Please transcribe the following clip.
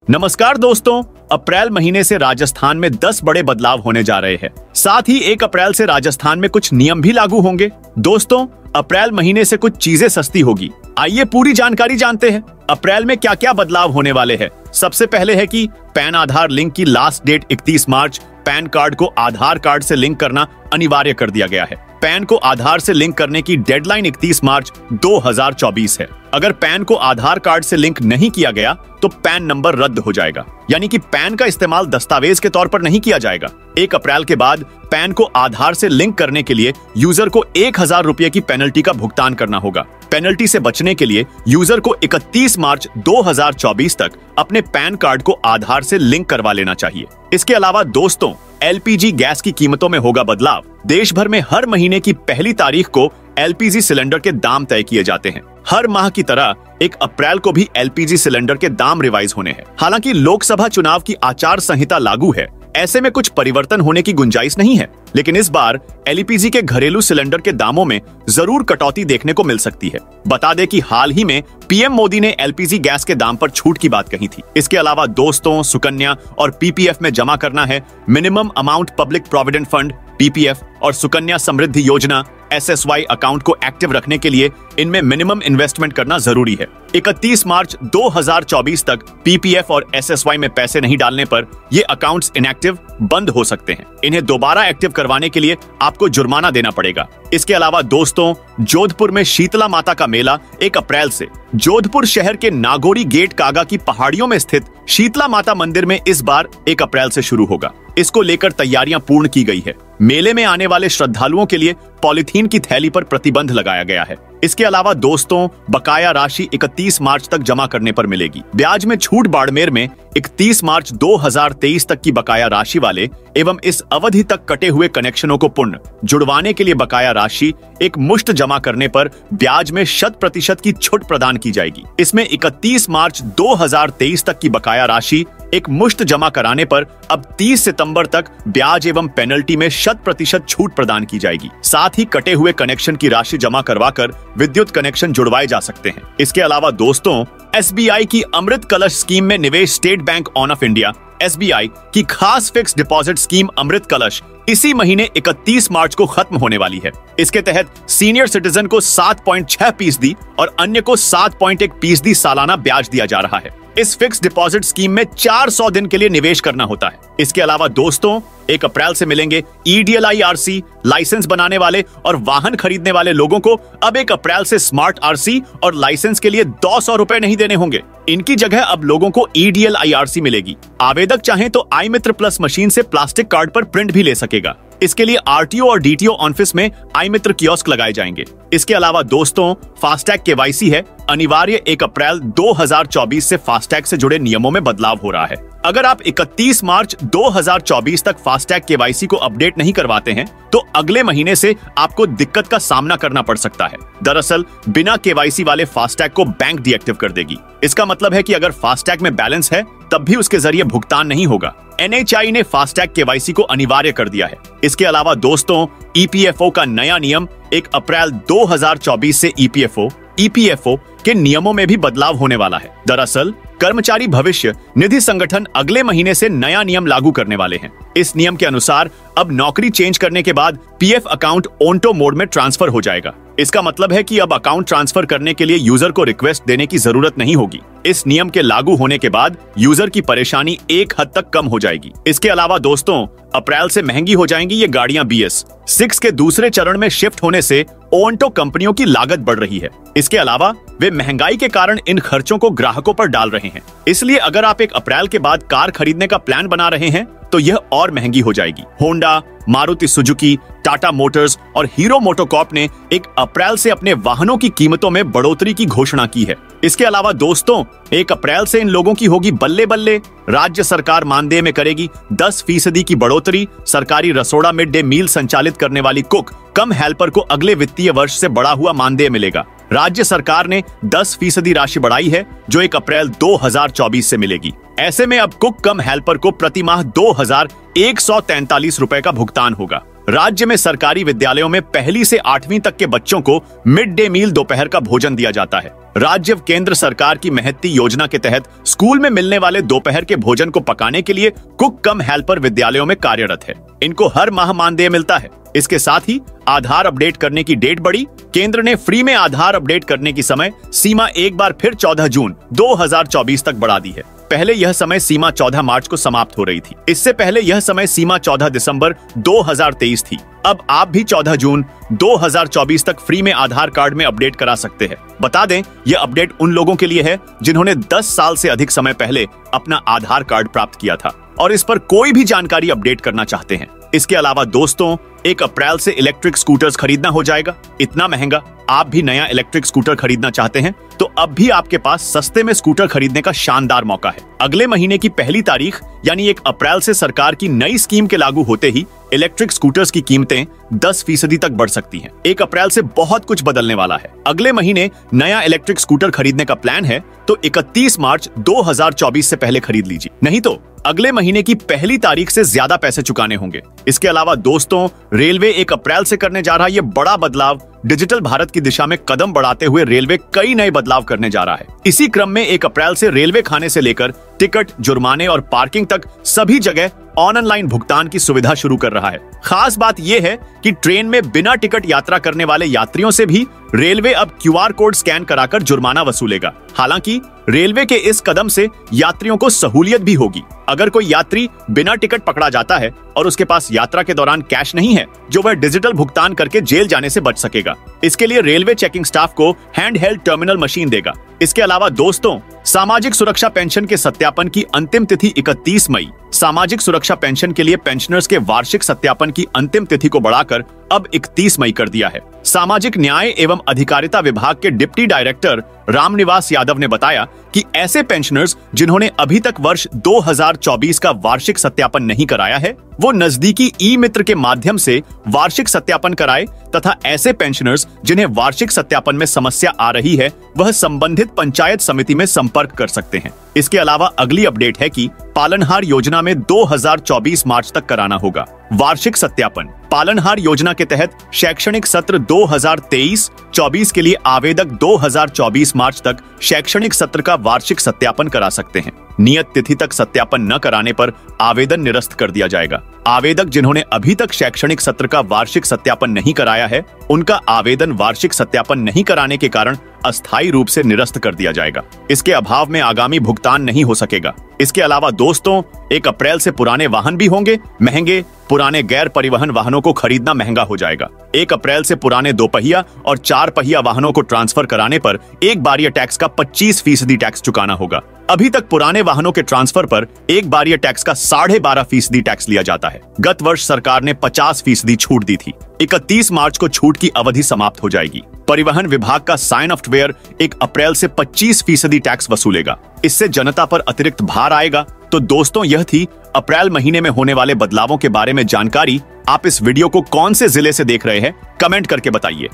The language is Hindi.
नमस्कार दोस्तों, अप्रैल महीने से राजस्थान में 10 बड़े बदलाव होने जा रहे हैं। साथ ही 1 अप्रैल से राजस्थान में कुछ नियम भी लागू होंगे। दोस्तों, अप्रैल महीने से कुछ चीजें सस्ती होगी। आइए पूरी जानकारी जानते हैं अप्रैल में क्या क्या बदलाव होने वाले हैं। सबसे पहले है कि पैन आधार लिंक की लास्ट डेट 31 मार्च। पैन कार्ड को आधार कार्ड से लिंक करना अनिवार्य कर दिया गया है। पैन को आधार से लिंक करने की डेडलाइन 31 मार्च 2024 है। अगर पैन को आधार कार्ड से लिंक नहीं किया गया तो पैन नंबर रद्द हो जाएगा, यानी कि पैन का इस्तेमाल दस्तावेज के तौर पर नहीं किया जाएगा। 1 अप्रैल के बाद पैन को आधार से लिंक करने के लिए यूजर को 1000 रुपए की पेनल्टी का भुगतान करना होगा। पेनल्टी से बचने के लिए यूजर को 31 मार्च 2024 तक अपने पैन कार्ड को आधार से लिंक करवा लेना चाहिए। इसके अलावा दोस्तों, एलपीजी गैस की कीमतों में होगा बदलाव। देश भर में हर महीने की पहली तारीख को एलपीजी सिलेंडर के दाम तय किए जाते हैं। हर माह की तरह 1 अप्रैल को भी एलपीजी सिलेंडर के दाम रिवाइज होने हैं। हालांकि लोकसभा चुनाव की आचार संहिता लागू है, ऐसे में कुछ परिवर्तन होने की गुंजाइश नहीं है, लेकिन इस बार एलपीजी के घरेलू सिलेंडर के दामों में जरूर कटौती देखने को मिल सकती है। बता दें कि हाल ही में पीएम मोदी ने एलपीजी गैस के दाम पर छूट की बात कही थी। इसके अलावा दोस्तों, सुकन्या और पीपीएफ में जमा करना है minimum amount public provident fund PPF और सुकन्या समृद्धि योजना एसएसवाई अकाउंट को एक्टिव रखने के लिए इनमें मिनिमम इन्वेस्टमेंट करना जरूरी है। 31 मार्च 2024 तक पीपीएफ और एसएसवाई में पैसे नहीं डालने पर ये अकाउंट्स इनएक्टिव बंद हो सकते हैं। इन्हें दोबारा एक्टिव करवाने के लिए आपको जुर्माना देना पड़ेगा। इसके अलावा दोस्तों, जोधपुर में शीतला माता का मेला 1 अप्रैल से जोधपुर शहर के नागौरी गेट कागा की पहाड़ियों में स्थित शीतला माता मंदिर में इस बार 1 अप्रैल से शुरू होगा। इसको लेकर तैयारियां पूर्ण की गई है। मेले में आने वाले श्रद्धालुओं के लिए पॉलीथीन की थैली पर प्रतिबंध लगाया गया है। इसके अलावा दोस्तों, बकाया राशि 31 मार्च तक जमा करने पर मिलेगी। ब्याज में छूट बाड़मेर में 31 मार्च 2023 तक की बकाया राशि वाले एवं इस अवधि तक कटे हुए कनेक्शनों को पुनः जुड़वाने के लिए बकाया राशि एक मुश्त जमा करने पर ब्याज में 100% की छूट प्रदान की जाएगी। इसमें 31 मार्च 2023 तक की बकाया राशि एक मुश्त जमा कराने पर अब 30 सितंबर तक ब्याज एवं पेनल्टी में 100% छूट प्रदान की जाएगी। साथ ही कटे हुए कनेक्शन की राशि जमा करवाकर विद्युत कनेक्शन जुड़वाए जा सकते हैं। इसके अलावा दोस्तों, एसबीआई की अमृत कलश स्कीम में निवेश state bank of India SBI की खास फिक्स डिपॉजिट स्कीम अमृत कलश इसी महीने 31 मार्च को खत्म होने वाली है। इसके तहत सीनियर सिटीजन को 7.6% और अन्य को 7.1% सालाना ब्याज दिया जा रहा है। इस फिक्स डिपॉजिट स्कीम में 400 दिन के लिए निवेश करना होता है। इसके अलावा दोस्तों, 1 अप्रैल से मिलेंगे ईडीएलआई आरसी। लाइसेंस बनाने वाले और वाहन खरीदने वाले लोगों को अब 1 अप्रैल से स्मार्ट आरसी और लाइसेंस के लिए 200 रुपए नहीं देने होंगे। इनकी जगह अब लोगों को ईडीएलआई आरसी मिलेगी। आवेदक चाहे तो आई मित्र प्लस मशीन से प्लास्टिक कार्ड पर प्रिंट भी ले सकेगा। इसके लिए आरटीओ और डीटीओ ऑफिस में आई मित्र कियोस्क लगाए जाएंगे। इसके अलावा दोस्तों, फास्टैग केवाईसी है अनिवार्य। 1 अप्रैल 2024 से फास्टैग से जुड़े नियमों में बदलाव हो रहा है। अगर आप 31 मार्च 2024 तक फास्टैग केवाईसी को अपडेट नहीं करवाते हैं तो अगले महीने से आपको दिक्कत का सामना करना पड़ सकता है। दरअसल बिना केवाईसी वाले फास्टैग को बैंक डीएक्टिव कर देगी। इसका मतलब है कि अगर फास्टैग में बैलेंस है तब भी उसके जरिए भुगतान नहीं होगा। एनएचआई ने फास्टैग केवाईसी को अनिवार्य कर दिया है। इसके अलावा दोस्तों, ईपीएफओ का नया नियम 1 अप्रैल 2024 से ईपीएफओ के नियमों में भी बदलाव होने वाला है। दरअसल कर्मचारी भविष्य निधि संगठन अगले महीने से नया नियम लागू करने वाले हैं। इस नियम के अनुसार अब नौकरी चेंज करने के बाद पीएफ अकाउंट ऑन्टो मोड में ट्रांसफर हो जाएगा। इसका मतलब है कि अब अकाउंट ट्रांसफर करने के लिए यूजर को रिक्वेस्ट देने की जरूरत नहीं होगी। इस नियम के लागू होने के बाद यूजर की परेशानी एक हद तक कम हो जाएगी। इसके अलावा दोस्तों, अप्रैल से महंगी हो जाएंगी ये गाड़ियां। BS6 के दूसरे चरण में शिफ्ट होने से ऑन्टो कंपनियों की लागत बढ़ रही है। इसके अलावा वे महंगाई के कारण इन खर्चों को ग्राहकों पर डाल रहे हैं। इसलिए अगर आप 1 अप्रैल के बाद कार खरीदने का प्लान बना रहे हैं तो यह और महंगी हो जाएगी। Honda, Maruti Suzuki, Tata Motors और हीरो मोटोकॉर्प ने 1 अप्रैल से अपने वाहनों की कीमतों में बढ़ोतरी की घोषणा की है। इसके अलावा दोस्तों, 1 अप्रैल से इन लोगों की होगी बल्ले बल्ले। राज्य सरकार मानदेय में करेगी 10% की बढ़ोतरी। सरकारी रसोड़ा मिड डे मील संचालित करने वाली कुक कम हेल्पर को अगले वित्तीय वर्ष से बढ़ा हुआ मानदेय मिलेगा। राज्य सरकार ने 10% राशि बढ़ाई है जो 1 अप्रैल 2024 से मिलेगी। ऐसे में अब कुक कम हेल्पर को प्रति माह 2143 रुपए का भुगतान होगा। राज्य में सरकारी विद्यालयों में 1ली से 8वीं तक के बच्चों को मिड डे मील दोपहर का भोजन दिया जाता है। राज्य व केंद्र सरकार की महत्ती योजना के तहत स्कूल में मिलने वाले दोपहर के भोजन को पकाने के लिए कुक कम हेल्पर विद्यालयों में कार्यरत है। इनको हर माह मानदेय मिलता है। इसके साथ ही आधार अपडेट करने की डेट बढ़ी। केंद्र ने फ्री में आधार अपडेट करने की समय सीमा एक बार फिर 14 जून 2024 तक बढ़ा दी है। पहले यह समय सीमा 14 मार्च को समाप्त हो रही थी। इससे पहले यह समय सीमा 14 दिसंबर 2023 थी। अब आप भी 14 जून 2024 तक फ्री में आधार कार्ड में अपडेट करा सकते हैं। बता दें, यह अपडेट उन लोगों के लिए है जिन्होंने 10 साल से अधिक समय पहले अपना आधार कार्ड प्राप्त किया था और इस पर कोई भी जानकारी अपडेट करना चाहते हैं। इसके अलावा दोस्तों, 1 अप्रैल से इलेक्ट्रिक स्कूटर्स खरीदना हो जाएगा इतना महंगा। आप भी नया इलेक्ट्रिक स्कूटर खरीदना चाहते हैं तो अब भी आपके पास सस्ते में स्कूटर खरीदने का शानदार मौका है। अगले महीने की 1 तारीख यानी 1 अप्रैल से सरकार की नई स्कीम के लागू होते ही इलेक्ट्रिक स्कूटर्स की कीमतें 10% तक बढ़ सकती हैं। 1 अप्रैल से बहुत कुछ बदलने वाला है। अगले महीने नया इलेक्ट्रिक स्कूटर खरीदने का प्लान है तो 31 मार्च 2024 से पहले खरीद लीजिए, नहीं तो अगले महीने की 1 तारीख से ज्यादा पैसे चुकाने होंगे। इसके अलावा दोस्तों, रेलवे 1 अप्रैल से करने जा रहा ये बड़ा बदलाव डिजिटल भारत की दिशा में कदम बढ़ाते हुए रेलवे कई नए बदलाव करने जा रहा है। इसी क्रम में 1 अप्रैल से रेलवे खाने से लेकर टिकट, जुर्माने और पार्किंग तक सभी जगह ऑनलाइन भुगतान की सुविधा शुरू कर रहा है। खास बात यह है कि ट्रेन में बिना टिकट यात्रा करने वाले यात्रियों से भी रेलवे अब QR कोड स्कैन कराकर जुर्माना वसूलेगा। हालांकि रेलवे के इस कदम से यात्रियों को सहूलियत भी होगी। अगर कोई यात्री बिना टिकट पकड़ा जाता है और उसके पास यात्रा के दौरान कैश नहीं है, जो वह डिजिटल भुगतान करके जेल जाने से बच सकेगा। इसके लिए रेलवे चेकिंग स्टाफ को हैंड हेल्ड टर्मिनल मशीन देगा। इसके अलावा दोस्तों, सामाजिक सुरक्षा पेंशन के सत्यापन की अंतिम तिथि 31 मई। सामाजिक सुरक्षा पेंशन के लिए पेंशनर्स के वार्षिक सत्यापन की अंतिम तिथि को बढ़ाकर अब 31 मई कर दिया है। सामाजिक न्याय एवं अधिकारिता विभाग के डिप्टी डायरेक्टर रामनिवास यादव ने बताया कि ऐसे पेंशनर्स जिन्होंने अभी तक वर्ष 2024 का वार्षिक सत्यापन नहीं कराया है, वो नजदीकी ई मित्र के माध्यम से वार्षिक सत्यापन कराए तथा ऐसे पेंशनर्स जिन्हें वार्षिक सत्यापन में समस्या आ रही है, वह संबंधित पंचायत समिति में संपर्क कर सकते हैं। इसके अलावा अगली अपडेट है कि पालनहार योजना में 2024 मार्च तक कराना होगा वार्षिक सत्यापन। पालनहार योजना के तहत शैक्षणिक सत्र 2023-24 के लिए आवेदक 2024 मार्च तक शैक्षणिक सत्र का वार्षिक सत्यापन करा सकते हैं। नियत तिथि तक सत्यापन न कराने पर आवेदन निरस्त कर दिया जाएगा। आवेदक जिन्होंने अभी तक शैक्षणिक सत्र का वार्षिक सत्यापन नहीं कराया है, उनका आवेदन वार्षिक सत्यापन नहीं कराने के कारण अस्थायी रूप से निरस्त कर दिया जाएगा। इसके अभाव में आगामी भुगतान नहीं हो सकेगा। इसके अलावा दोस्तों, 1 अप्रैल से पुराने वाहन भी होंगे महंगे। पुराने गैर परिवहन वाहनों को खरीदना महंगा हो जाएगा। 1 अप्रैल से पुराने 2 पहिया और 4 पहिया वाहनों को ट्रांसफर कराने पर एक बारिया टैक्स का 25% टैक्स चुकाना होगा। अभी तक पुराने वाहनों के ट्रांसफर पर एक बारिया टैक्स का 12.5% टैक्स लिया जाता है। गत वर्ष सरकार ने 50% छूट दी थी। 31 मार्च को छूट की अवधि समाप्त हो जाएगी। परिवहन विभाग का साइन सॉफ्टवेयर 1 अप्रैल से 25% टैक्स वसूलेगा। इससे जनता पर अतिरिक्त भार आएगा। तो दोस्तों, यह थी अप्रैल महीने में होने वाले बदलावों के बारे में जानकारी। आप इस वीडियो को कौन से जिले से देख रहे हैं, कमेंट करके बताइए।